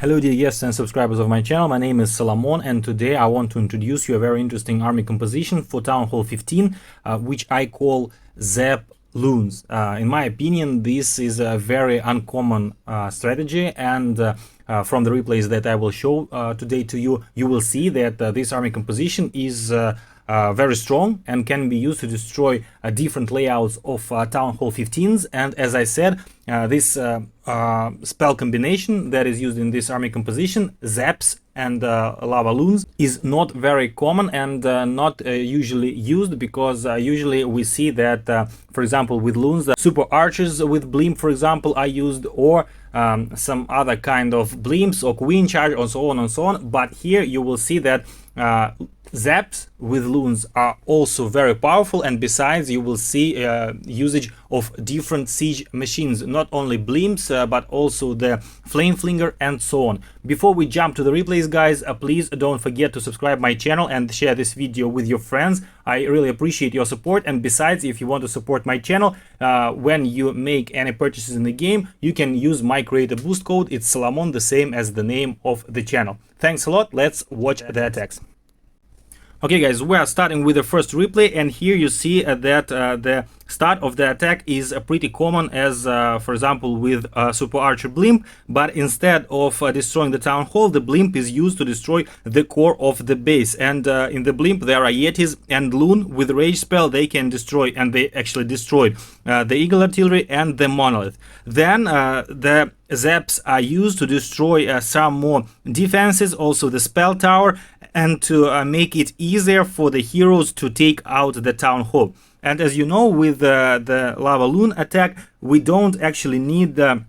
Hello dear guests and subscribers of my channel, my name is Salomon, and today I want to introduce you a very interesting army composition for Town Hall 15, which I call Zap Loons. In my opinion, this is a very uncommon strategy, and from the replays that I will show today to you, you will see that this army composition is very strong and can be used to destroy different layouts of Town Hall 15s. And as I said, this spell combination that is used in this army composition, Zaps and Lava Loons, is not very common and not usually used, because usually we see that, for example, with Loons, super archers with blimp, for example, are used, or some other kind of blimps or queen charge, and so on and so on. But here you will see that Zaps with Loons are also very powerful, and besides you will see usage of different siege machines, not only blimps but also the flame flinger and so on. Before we jump to the replays, guys, please don't forget to subscribe my channel and share this video with your friends. I really appreciate your support. And besides, if you want to support my channel, when you make any purchases in the game, you can use my creator boost code. It's Salomon, the same as the name of the channel. Thanks a lot. Let's watch the attacks. Okay guys, we are starting with the first replay, and here you see that the start of the attack is pretty common, as for example with super archer blimp, but instead of destroying the town hall, the blimp is used to destroy the core of the base. And in the blimp there are yetis and loon with rage spell. They can destroy, and they actually destroyed the eagle artillery and the monolith. Then the zaps are used to destroy some more defenses, also the spell tower, and to make it easier for the heroes to take out the town hall. And as you know, with the lava loon attack, we don't actually need the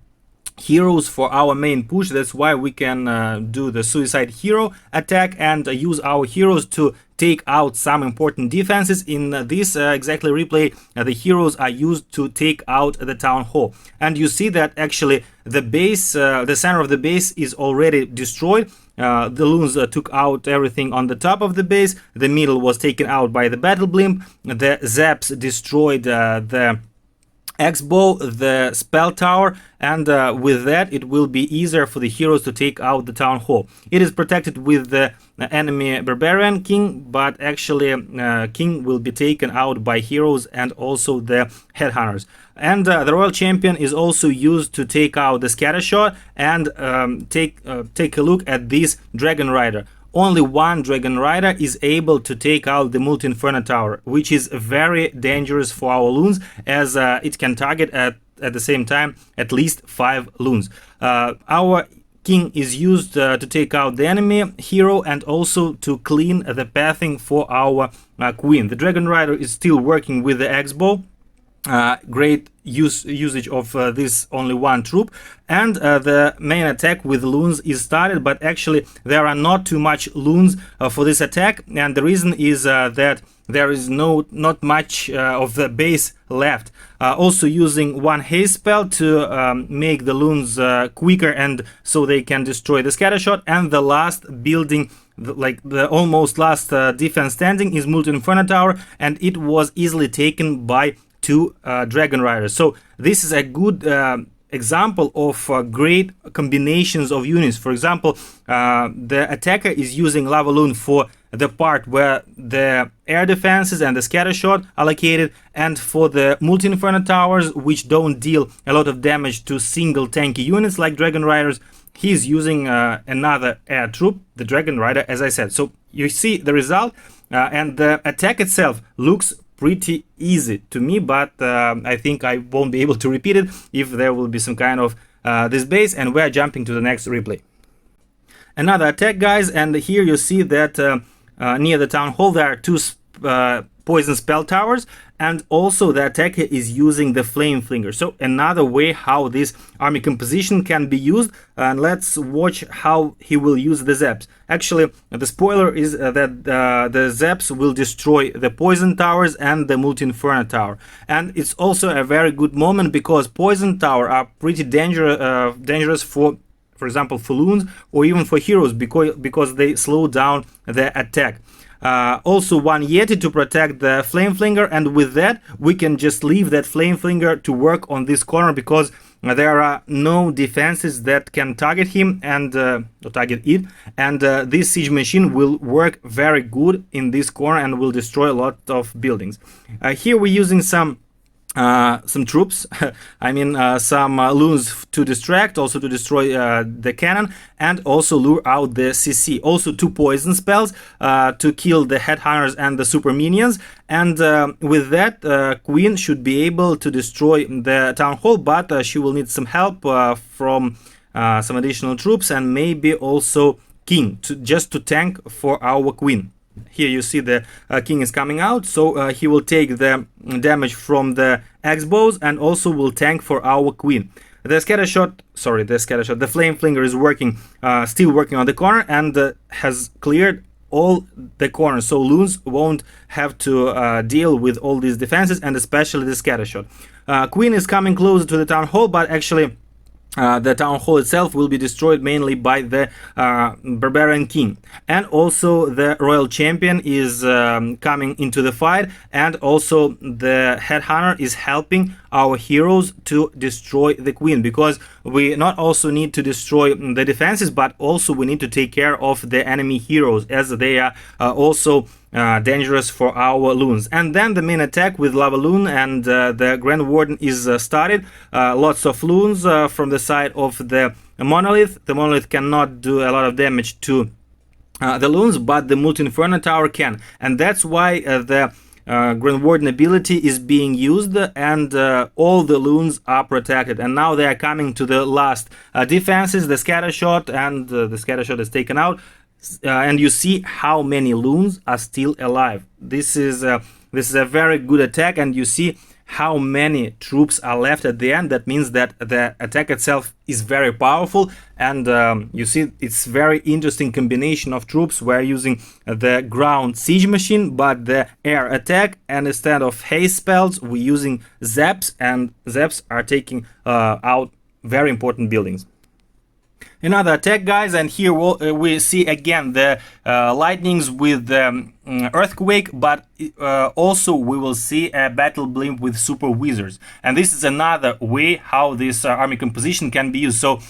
heroes for our main push. That's why we can do the suicide hero attack and use our heroes to take out some important defenses. In this exactly replay, the heroes are used to take out the town hall. And you see that actually the base, the center of the base is already destroyed. The loons took out everything on the top of the base. The middle was taken out by the battle blimp. The zaps destroyed the X-bow, the spell tower, and with that it will be easier for the heroes to take out the town hall. It is protected with the enemy barbarian king, but actually king will be taken out by heroes and also the headhunters. And the royal champion is also used to take out the scattershot. And take a look at this dragon rider. Only one dragon rider is able to take out the multi-inferno tower, which is very dangerous for our loons, as it can target at the same time at least 5 loons. Our king is used to take out the enemy hero and also to clean the pathing for our queen. The dragon rider is still working with the X-bow. Great usage of this only one troop, and the main attack with loons is started, but actually there are not too much loons for this attack, and the reason is that there is not much of the base left. Also using one haste spell to make the loons quicker, and so they can destroy the scattershot. And the last building, like the almost last defense standing, is multi-inferno tower, and it was easily taken by 2 dragon riders. So this is a good example of great combinations of units. For example, the attacker is using lava loon for the part where the air defenses and the scattershot are located, and for the multi-inferno towers, which don't deal a lot of damage to single tanky units like dragon riders, he's using another air troop, the dragon rider, as I said. So you see the result, and the attack itself looks pretty easy to me, but I think I won't be able to repeat it if there will be some kind of this base. And we're jumping to the next replay. Another attack, guys, and here you see that near the town hall there are 2 poison spell towers, and also the attacker is using the flame flinger. So another way how this army composition can be used, and let's watch how he will use the zaps. Actually, the spoiler is that the zaps will destroy the poison towers and the multi-inferno tower. And it's also a very good moment, because poison tower are pretty dangerous for example for loons or even for heroes, because they slow down the attack. Also one yeti to protect the flame flinger, and with that we can just leave that flame flinger to work on this corner, because there are no defenses that can target him and target it, and this siege machine will work very good in this corner and will destroy a lot of buildings. Here we're using some troops, I mean some loons to distract, also to destroy the cannon, and also lure out the CC. Also 2 poison spells to kill the headhunters and the super minions. And with that, Queen should be able to destroy the town hall, but she will need some help from some additional troops and maybe also King just to tank for our Queen. Here you see the King is coming out, so he will take the damage from the X-bows and also will tank for our Queen. The flame flinger is working, still working on the corner, and has cleared all the corners, so loons won't have to deal with all these defenses, and especially the scattershot. Queen is coming closer to the town hall, but actually the town hall itself will be destroyed mainly by the barbarian king, and also the royal champion is coming into the fight, and also the headhunter is helping our heroes to destroy the queen, because we not also need to destroy the defenses, but also we need to take care of the enemy heroes, as they are also dangerous for our loons. And then the main attack with lava loon and the Grand Warden is started. Lots of loons from the side of the monolith. The monolith cannot do a lot of damage to the loons, but the multi-inferno tower can, and that's why the Grand Warden ability is being used, and all the loons are protected. And now they are coming to the last defenses, the scattershot, and the scattershot is taken out. And you see how many loons are still alive. This is a very good attack, and you see how many troops are left at the end. That means that the attack itself is very powerful, and you see it's very interesting combination of troops. We're using the ground siege machine, but the air attack, and instead of haste spells we're using zaps, and zaps are taking out very important buildings. Another attack, guys, and here we see again the lightnings with the earthquake, but also we will see a battle blimp with super wizards, and this is another way how this army composition can be used. So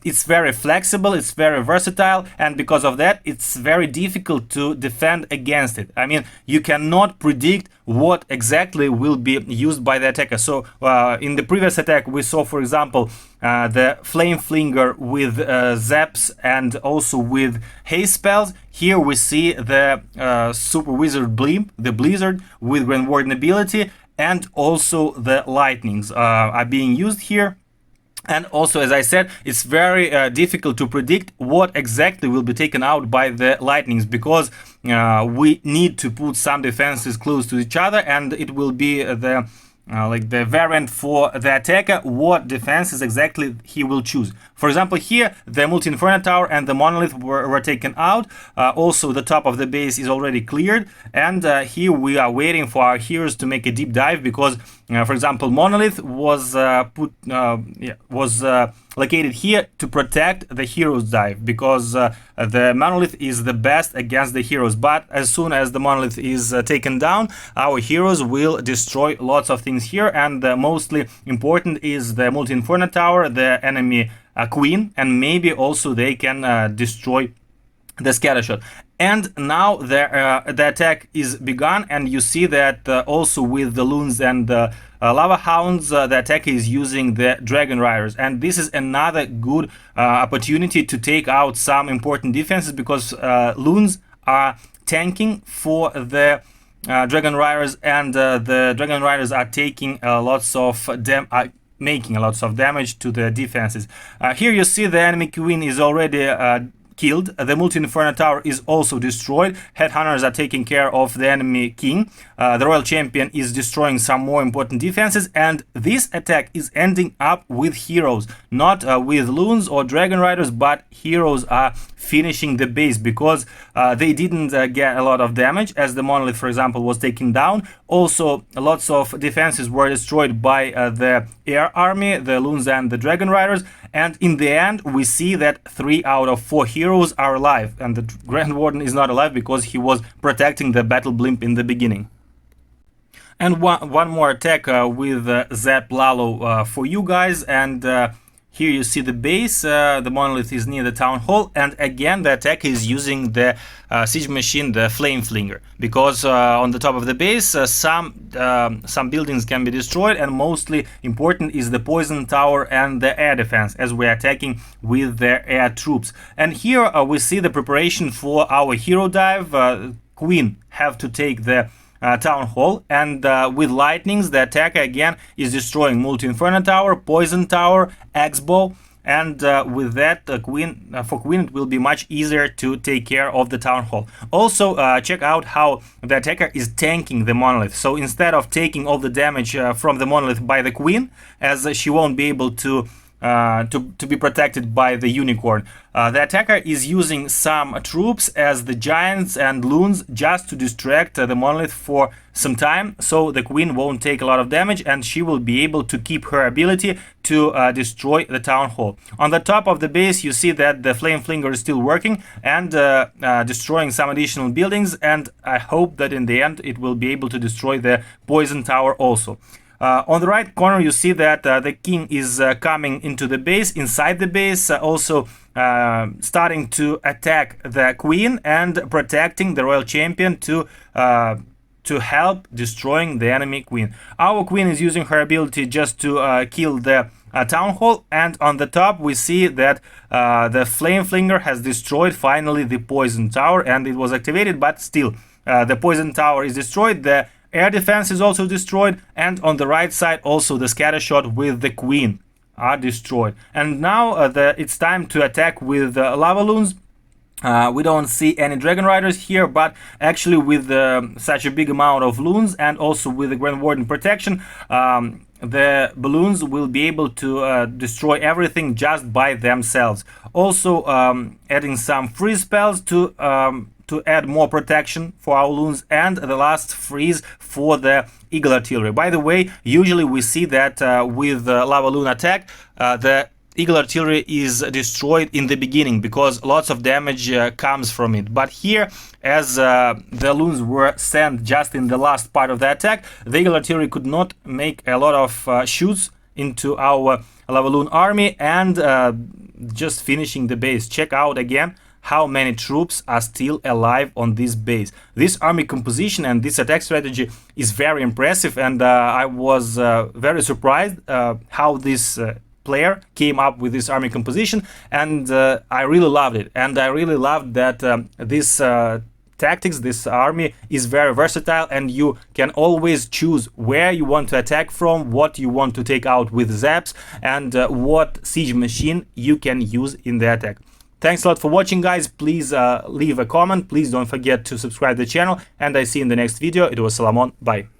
it's very flexible, it's very versatile, and because of that it's very difficult to defend against it. I mean, you cannot predict what exactly will be used by the attacker. So in the previous attack we saw, for example, the flame flinger with zaps and also with haste spells. Here we see the super wizard blimp, the blizzard with Grand Warden ability, and also the lightnings are being used here. And also, as I said, it's very difficult to predict what exactly will be taken out by the lightnings, because we need to put some defenses close to each other, and it will be the like the variant for the attacker, what defenses exactly he will choose. For example, here the multi-inferno tower and the monolith were taken out. Also the top of the base is already cleared, and here we are waiting for our heroes to make a deep dive, because for example, monolith was located here to protect the heroes dive, because the monolith is the best against the heroes. But as soon as the monolith is taken down, our heroes will destroy lots of things here, and mostly important is the multi-inferno tower, the enemy queen, and maybe also they can destroy the scattershot. And now the attack is begun, and you see that also with the loons and the lava hounds, the attacker is using the dragon riders, and this is another good opportunity to take out some important defenses, because loons are tanking for the dragon riders, and the dragon riders are taking lots of making lots of damage to the defenses. Here you see the enemy queen is already killed. The multi-inferno tower is also destroyed. Headhunters are taking care of the enemy king. The royal champion is destroying some more important defenses, and this attack is ending up with heroes, not with loons or dragon riders, but heroes are finishing the base, because they didn't get a lot of damage, as the monolith, for example, was taken down. Also, lots of defenses were destroyed by the air army, the loons and the dragon riders, and in the end we see that 3 out of 4 heroes are alive, and the Grand Warden is not alive because he was protecting the battle blimp in the beginning. And one more attack with Zap Lalo for you guys. And here you see the base. The monolith is near the town hall, and again the attack is using the siege machine, the flame flinger, because on the top of the base some buildings can be destroyed, and mostly important is the poison tower and the air defense, as we are attacking with the air troops. And here we see the preparation for our hero dive. Queen have to take the town hall, and with lightnings the attacker again is destroying multi-inferno tower, poison tower, X-bow, and with that for queen it will be much easier to take care of the town hall. Also check out how the attacker is tanking the monolith. So instead of taking all the damage from the monolith by the queen, as she won't be able to be protected by the unicorn, the attacker is using some troops as the giants and loons just to distract the monolith for some time, so the queen won't take a lot of damage and she will be able to keep her ability to destroy the town hall. On the top of the base you see that the flame flinger is still working and destroying some additional buildings, and I hope that in the end it will be able to destroy the poison tower also. On the right corner you see that the king is coming into the base, inside the base, also starting to attack the queen and protecting the royal champion to help destroying the enemy queen. Our queen is using her ability just to kill the town hall, and on the top we see that the flame flinger has destroyed finally the poison tower, and it was activated, but still the poison tower is destroyed. The air defense is also destroyed, and on the right side also the scatter shot with the queen are destroyed. And now it's time to attack with lava loons. We don't see any dragon riders here, but actually with such a big amount of loons and also with the Grand Warden protection, the balloons will be able to destroy everything just by themselves. Also adding some freeze spells to add more protection for our loons, and the last freeze for the eagle artillery. By the way, usually we see that with lava loon attack the eagle artillery is destroyed in the beginning because lots of damage comes from it, but here, as the loons were sent just in the last part of the attack, the eagle artillery could not make a lot of shoots into our lava loon army and just finishing the base. Check out again how many troops are still alive on this base. This army composition and this attack strategy is very impressive, and I was very surprised how this player came up with this army composition, and I really loved it. And I really loved that this tactics, this army is very versatile, and you can always choose where you want to attack from, what you want to take out with zaps, and what siege machine you can use in the attack. Thanks a lot for watching, guys. Please leave a comment. Please don't forget to subscribe to the channel, and I see you in the next video. It was Salomon. Bye.